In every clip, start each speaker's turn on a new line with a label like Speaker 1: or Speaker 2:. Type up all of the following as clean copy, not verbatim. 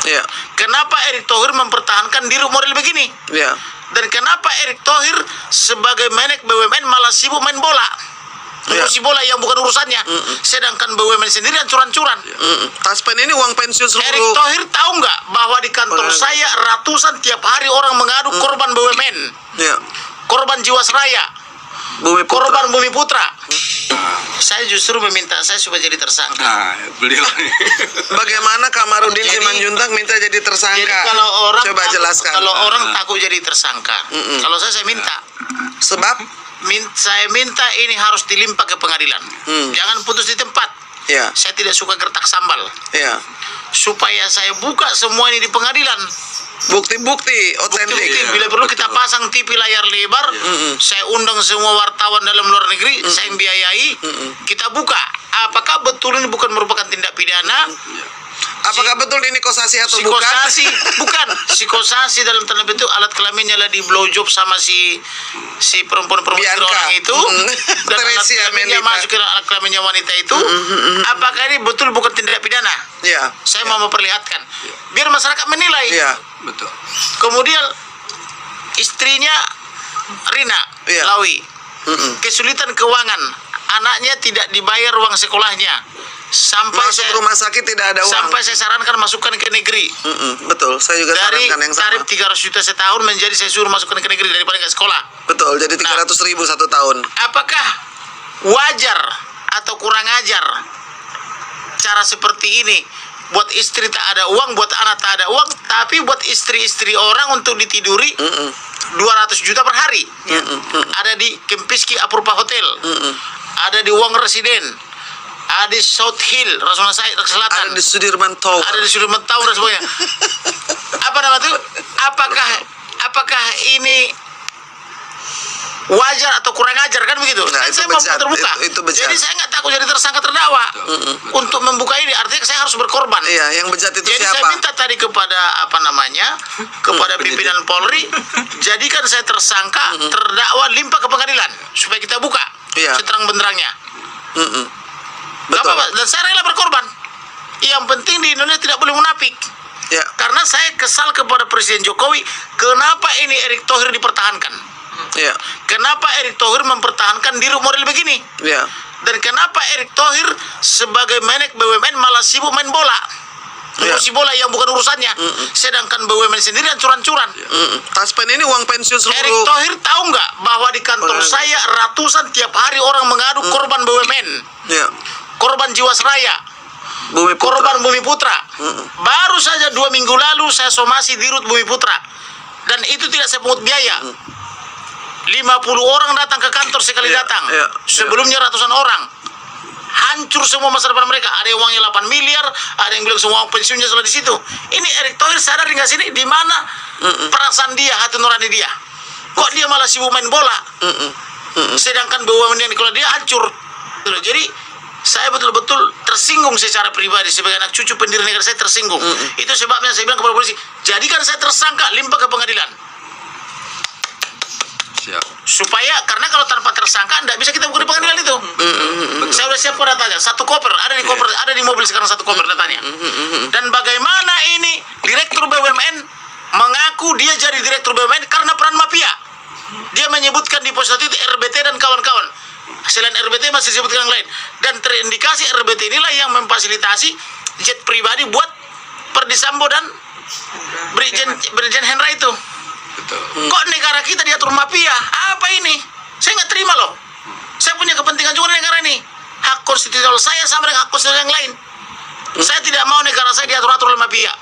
Speaker 1: Ya.
Speaker 2: Kenapa Erick Thohir mempertahankan diri model begini?
Speaker 1: Ya.
Speaker 2: Dan kenapa Erick Thohir sebagai menek BUMN malah sibuk main bola? Ngurusi bola yang bukan urusannya. Sedangkan BUMN sendiri ancuran-ancuran.
Speaker 1: Taspen ini uang pensiun seluruh.
Speaker 2: Erick Thohir tahu nggak bahwa di kantor saya ratusan tiap hari orang mengadu korban BUMN,
Speaker 1: Ya.
Speaker 2: korban Jiwasraya,
Speaker 1: Bumi Putra.
Speaker 2: korban Bumi Putra. Saya justru meminta saya supaya jadi tersangka.
Speaker 3: Nah, beliau nih.
Speaker 1: Bagaimana Kamarudin
Speaker 2: Jadi-
Speaker 1: Simanjuntak minta jadi tersangka?
Speaker 2: Jadi kalau orang
Speaker 1: coba jelaskan.
Speaker 2: Kalau orang takut jadi tersangka. Kalau saya minta.
Speaker 1: Sebab
Speaker 2: Saya minta ini harus dilimpah ke pengadilan. Jangan putus di tempat.
Speaker 1: ya,
Speaker 2: Saya tidak suka gertak sambal.
Speaker 1: ya.
Speaker 2: Supaya saya buka semua ini di pengadilan.
Speaker 1: Bukti-bukti otentik.
Speaker 2: Bukti,
Speaker 3: Iya,
Speaker 2: bila perlu
Speaker 3: betul.
Speaker 2: kita pasang TV layar lebar. Saya undang semua wartawan dalam luar negeri. Saya yang biayai. Kita buka. Apakah betul ini bukan merupakan tindak pidana?
Speaker 1: Apakah betul ini kosasi atau bukan?
Speaker 2: Psikosasi, bukan. Psikosasi dalam tanda petik alat kelaminnya lah di blowjob sama si perempuan-perempuan
Speaker 1: Bianca.
Speaker 2: orang itu. Dan alat
Speaker 1: Teresia
Speaker 2: kelaminnya
Speaker 1: Menita.
Speaker 2: masuk ke alat kelaminnya wanita itu. Apakah ini betul bukan tindak pidana?
Speaker 1: Ya.
Speaker 2: Saya mau memperlihatkan. Biar masyarakat menilai.
Speaker 1: Ya.
Speaker 3: Betul.
Speaker 2: Kemudian istrinya Rina
Speaker 1: Iya.
Speaker 2: Lawi. Kesulitan keuangan. Anaknya tidak dibayar uang sekolahnya. Sampai
Speaker 1: Masuk rumah sakit tidak ada uang.
Speaker 2: sampai saya sarankan masukkan ke negeri.
Speaker 1: Betul, saya juga
Speaker 2: Dari
Speaker 1: sarankan yang sama.
Speaker 2: tarif 300 juta setahun menjadi saya suruh masukkan ke negeri daripada ke sekolah.
Speaker 1: Betul, jadi 300.000 satu tahun.
Speaker 2: Apakah wajar atau kurang ajar cara seperti ini? Buat istri tak ada uang, buat anak tak ada uang, tapi buat istri-istri orang untuk ditiduri 200 juta per hari. Ada di Kempiski Apurva Hotel, ada di Wong Residen, ada di South Hill, Rasuna Selatan,
Speaker 1: Ada di Sudirman Tower.
Speaker 2: ada di Sudirman Tower dan sebagainya. Apa nama itu? Apakah ini wajar atau kurang ajar, kan begitu?
Speaker 1: Nah,
Speaker 2: Kan
Speaker 1: itu
Speaker 2: saya mau
Speaker 1: bejat.
Speaker 2: terbuka.
Speaker 1: Itu bejat.
Speaker 2: Jadi saya nggak takut jadi tersangka terdakwa. Untuk membuka ini artinya saya harus berkorban.
Speaker 1: Iya, yang bejat itu
Speaker 2: Jadi
Speaker 1: siapa?
Speaker 2: saya minta tadi kepada kepada pimpinan Polri, jadikan saya tersangka, terdakwa, limpah ke pengadilan supaya kita buka
Speaker 1: Iya.
Speaker 2: seterang benderangnya. Gak
Speaker 1: Betul.
Speaker 2: apa-apa, dan saya rela berkorban. Yang penting di Indonesia tidak boleh munafik.
Speaker 1: Ya.
Speaker 2: Karena saya kesal kepada Presiden Jokowi, kenapa ini Erick Thohir dipertahankan?
Speaker 1: Ya.
Speaker 2: Kenapa Erick Thohir mempertahankan diri model begini?
Speaker 1: Ya.
Speaker 2: Dan kenapa Erick Thohir sebagai menek BUMN malah sibuk main bola? Ngurusi bola yang bukan urusannya. Sedangkan BUMN sendiri ancuran-ancuran.
Speaker 1: Taspen ini uang pensiun
Speaker 2: Erick
Speaker 1: seluruh.
Speaker 2: Thohir tahu nggak bahwa di kantor saya ratusan tiap hari orang mengadu korban BUMN,
Speaker 1: Ya.
Speaker 2: korban Jiwasraya,
Speaker 1: Bumi Putra.
Speaker 2: korban Bumi Putra. Baru saja 2 minggu lalu saya somasi di Rut Bumi Putra. Dan itu tidak saya pungut biaya. 50 orang datang ke kantor sekali
Speaker 1: Iya,
Speaker 2: datang.
Speaker 1: iya,
Speaker 2: Sebelumnya ratusan orang. Hancur semua masa depan mereka. Ada yang uangnya 8 miliar, ada yang bilang semua uang pensiunnya sudah di situ. Ini Erick Thohir sadar nggak sini di mana perasaan dia, hati nurani dia? Kok dia malah sibuk main bola? Sedangkan BUMN yang dikelola dia hancur. Jadi saya betul-betul tersinggung secara pribadi sebagai anak cucu pendiri negara, saya tersinggung. Itu sebabnya saya bilang kepada polisi, jadikan saya tersangka, limpah ke pengadilan.
Speaker 3: Siap.
Speaker 2: Supaya, karena kalau tanpa tersangka tidak bisa kita buka di pengadilan itu. Saya sudah siapkan datanya, 1 koper, ada di koper, ada di mobil sekarang 1 koper datanya. Dan bagaimana ini Direktur BUMN mengaku dia jadi Direktur BUMN karena peran mafia. Dia menyebutkan di pos itu RBT dan kawan-kawan. Selain RBT masih disebutkan yang lain. Dan terindikasi RBT inilah yang memfasilitasi jet pribadi buat Perdi Sambo dan Brigjen Hendra itu.
Speaker 3: Betul.
Speaker 2: Kok negara kita diatur mafia? Apa ini? Saya nggak terima loh. Saya punya kepentingan juga di negara ini. Hak konstitusional saya sama dengan hak konstitusional yang lain. Saya tidak mau negara saya diatur-atur oleh mafia.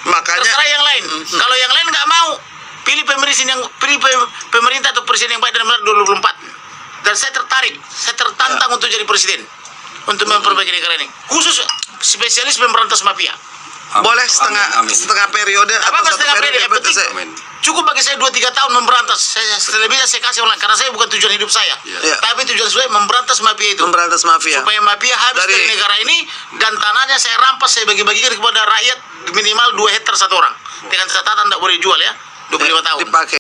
Speaker 1: Makanya
Speaker 2: Terserah yang lain. Kalau yang lain nggak mau, pilih pemerintah atau presiden yang baik dan benar 2024. Dan saya tertarik, saya tertantang untuk jadi presiden, untuk memperbaiki negara ini. Khusus spesialis memberantas mafia.
Speaker 1: boleh
Speaker 3: Amin.
Speaker 1: setengah periode atau
Speaker 2: Apa
Speaker 1: satu
Speaker 2: setengah periode? Yang
Speaker 1: berarti
Speaker 2: penting
Speaker 1: saya-
Speaker 3: Amin.
Speaker 2: cukup bagi saya 2-3 tahun memberantas. Selebihnya saya kasih orang, karena saya bukan tujuan hidup saya.
Speaker 1: Iya.
Speaker 2: Tapi tujuan saya memberantas mafia itu.
Speaker 1: memberantas mafia.
Speaker 2: Supaya mafia habis
Speaker 1: Dari-
Speaker 2: dari negara ini, dan tanahnya saya rampas, saya bagi-bagikan kepada rakyat minimal 2 hektar 1 orang. Dengan catatan tidak boleh jual ya, 25 tahun.
Speaker 1: dipakai.